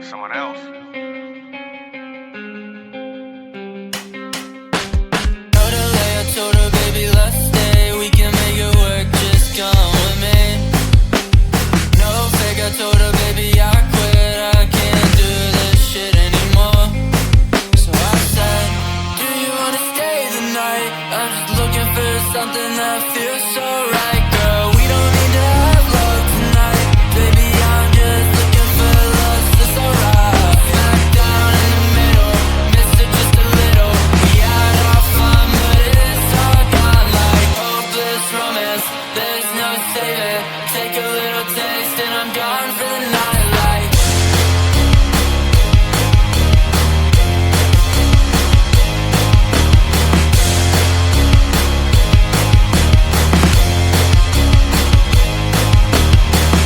someone else. Told her, baby, let's stay. We can make it work, just come with me. No fake, I told her, baby, I quit. I can't do this shit anymore. So I said, do you wanna stay the night? I'm just looking for something that feels so right, girl. We don't need to have love tonight. Baby, I'm just looking for love, that's alright. Back down in the middle, missed it just a little. We had our fun, but it's all gone like hopeless romance. There's no saving. Take a little taste and I'm gone for the night like.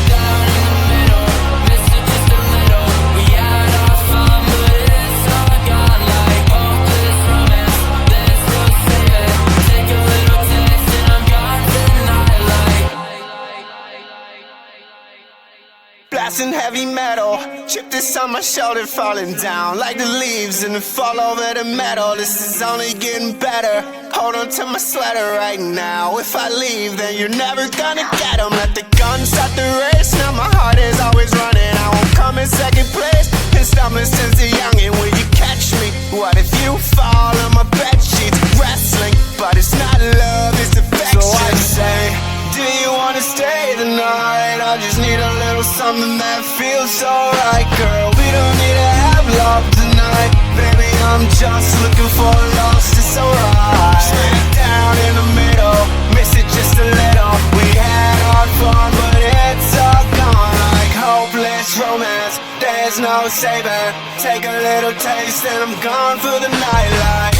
Down in the middle, missed it just a little. We had our fun, but it's all gone like hopeless romance. There's no saving. Take a little taste and I'm gone for the night like. Blasting heavy metal, chip this on my shoulder, falling down like the leaves and the fall over the metal. This is only getting better. Hold on to my sweater right now. If I leave, then you're never gonna get 'em. Let the gun start the race. Now my heart is always running. I won't come in second place. Been stumbling since a youngin'. Will you catch me? What if you fall on my bed sheets? Wrestling, but it's not love, it's affection. So I say, do you wanna stay the night? I just need a little something that feels so right, girl. We don't need to have love tonight. Baby, I'm just looking for lost, it's alright. Smack down in the middle, miss it just a little. We had our fun, but it's all gone like hopeless romance. There's no saving. Take a little taste and I'm gone for the night like.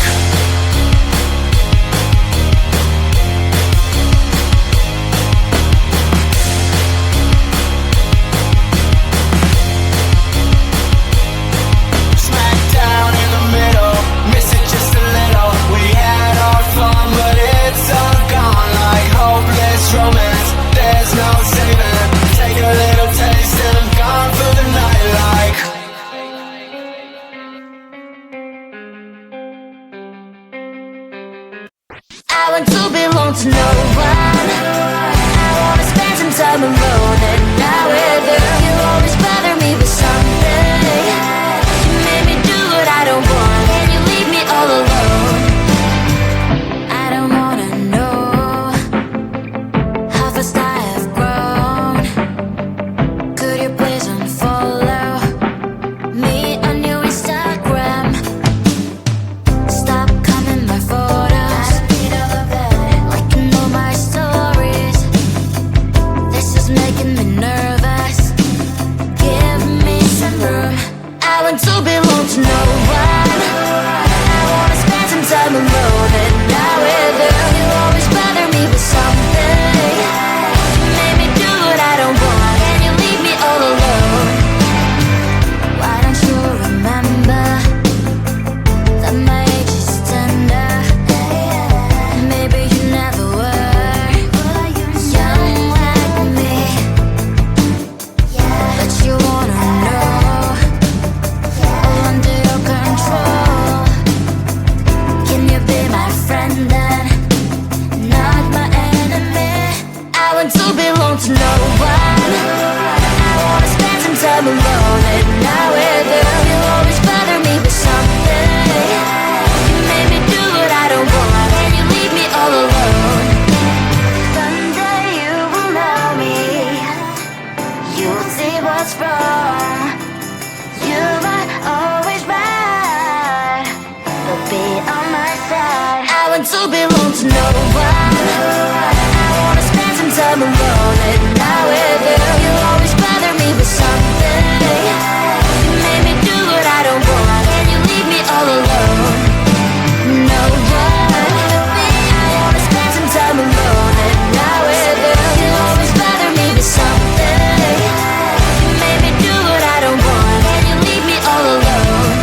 Down in the middle, miss it just a little. We had our fun, but it's all gone like hopeless romance. There's no saving. Take a little taste and I'm gone for the night like. I want to belong to no one. I wanna spend some time alone, and now with you, you always bother me with something. You made me do what I don't want, and you leave me all alone. I don't wanna know how fast I have grown. Could you please unfollow me on your Instagram? Stop coming my photos, liking all my stories. This is making me nervous. Give me some room. I want to belong to no one. I wanna spend some time alone, and now with you, you always bother me with something. You made me do what I don't want, and you leave me all alone. Why don't you remember that my age is tender? Maybe you never were young like me, but you wanna know all under your control. Can you be my friend then, not my enemy? I want to belong to no one. I wanna spend some time alone, and now with you, you always bother me with something. You made me do what I don't want, and you leave me all alone. Someday you will know me. You'll see what's wrong. You might always right, but be on my side. I want to belong to no one. I wanna spend some time alone, and now with you, you always bother me with something. You made me do what I don't want, and you leave me all alone. No one. I wanna spend some time alone, and now with you, you always bother me with something. You made me do what I don't want, and you leave me all alone.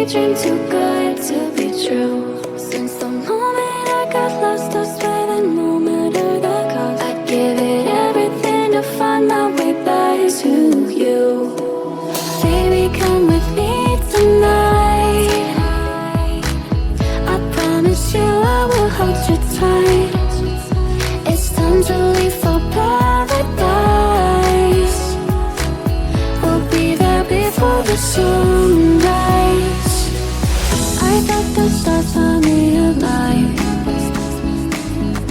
daydream too good to be true. Since the moment I got lost, I swear that no matter the cost, I'd give it everything to find my way back to you. Baby, come with me tonight. I promise you I will hold you tight. It's time to leave for paradise. We'll be there before the sunrise. I got the stars on me alive.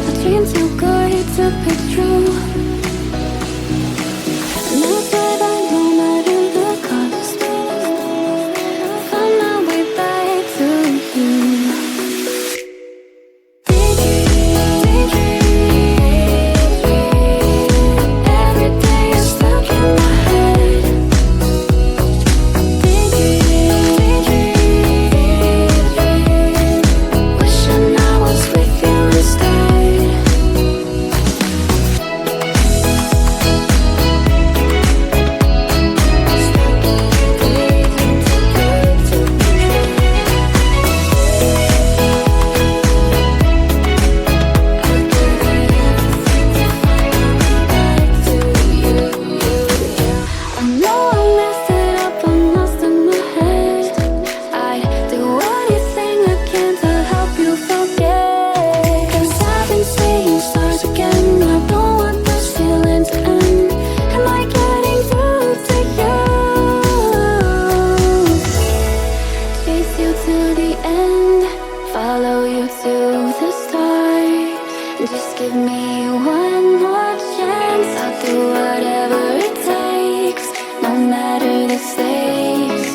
A dream too good to be true. And I swear that no matter the cost, find my way back to you. Every day you're stuck in my head. Wishing I was with you instead. I know I messed it up, I'm lost in my head. I'd do anything I can to help you forget. 'Cause I've been seeing stars again. I don't want this feeling to end. Am I getting through to you? Chase you to the end, follow you to the start. Just give me one more chance. I'll do whatever it takes, no matter the stakes,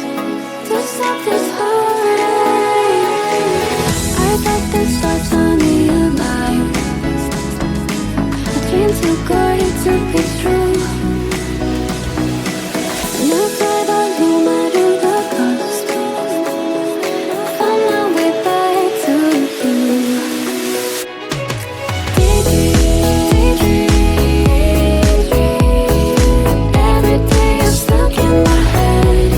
to stop this heartache. I got the stars on me alive. A dream too good to be true. And I swear that no matter the cost, find my way back to you. Every day you're stuck in my head.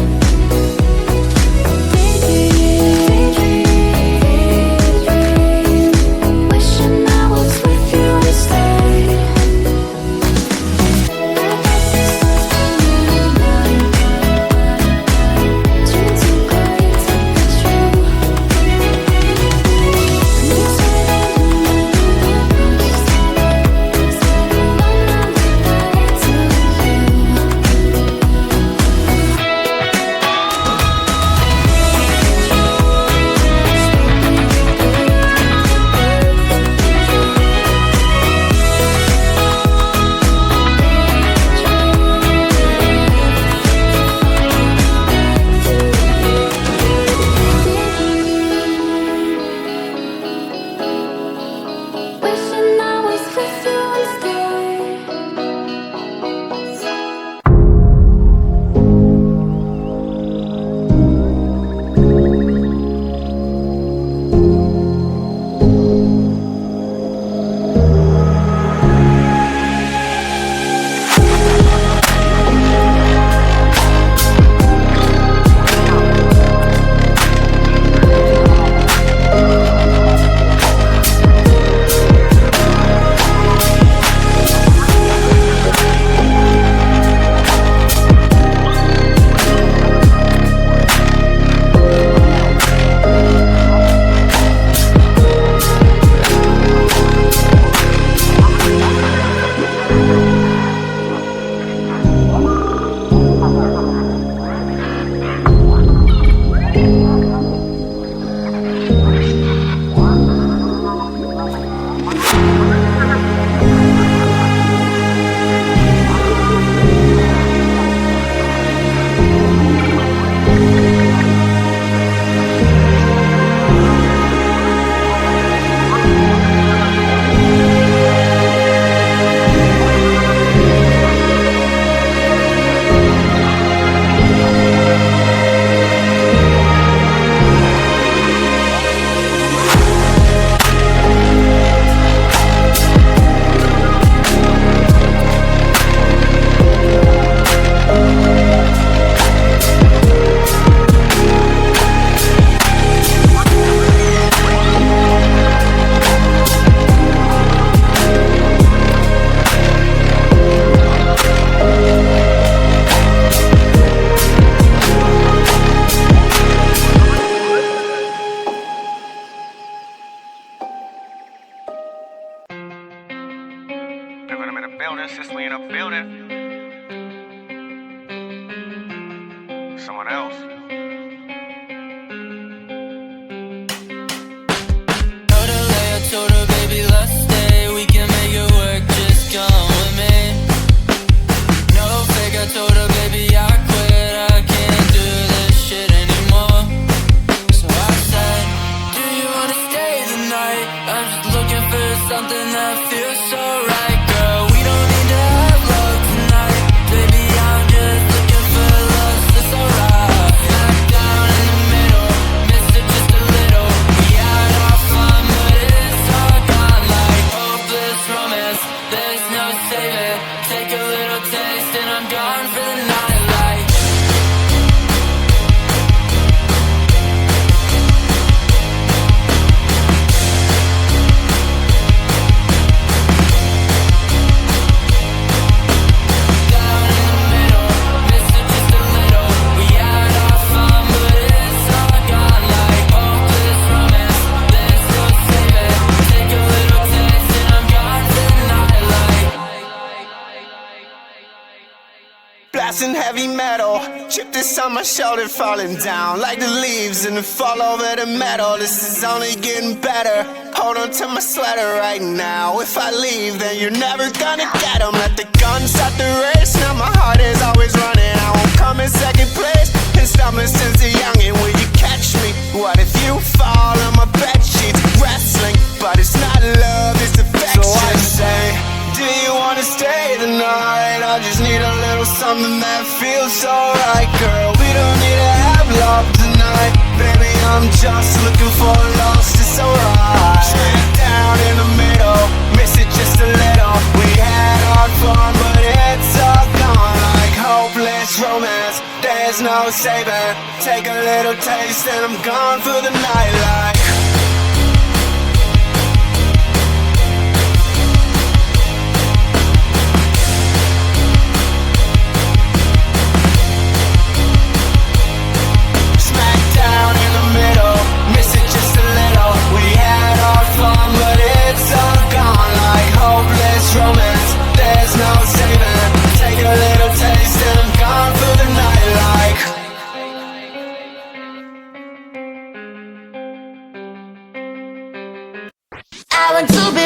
building, since we in a building. Someone else. Told her, baby, let's stay. We can make it work, just come with me. No fake, I told her, baby, I quit. I can't do this shit anymore. So I said, do you wanna stay the night? I'm just looking for something that feels so right, girl. We don't need to have love tonight. Baby, I'm just looking for love, so it's alright. Smack down in the middle, miss it just a little. We had our fun, but it's all gone like hopeless romance. There's no saving. Take a little taste and I'm gone for the night like. Down in the middle, miss it just a little. We had our fun, but it's all gone like hopeless romance. There's no saving. Take a little taste and I'm gone for the night like. Blasting heavy metal, chip this on my shoulder, falling down like the leaves and the fall over the metal. This is only getting better. Hold on to my sweater right now. If I leave, then you're never gonna get 'em. Let the gun start the race. Now my heart is always running. I won't come in second place. Been stumbling since a youngin'. Will you catch me? What if you fall on my bed sheets? Wrestling, but it's not love, it's affection. So I say, do you wanna stay the night? I just need a little something that feels so right, girl. We don't need to have love tonight. Baby, I'm just looking for lost, it's alright. Straight down in the middle, miss it just a little. We had our fun, but it's all gone like hopeless romance. There's no saving. Take a little taste and I'm gone for the night like. Romance, there's no saving. Take a little taste and I'm gone for the night like. I want to be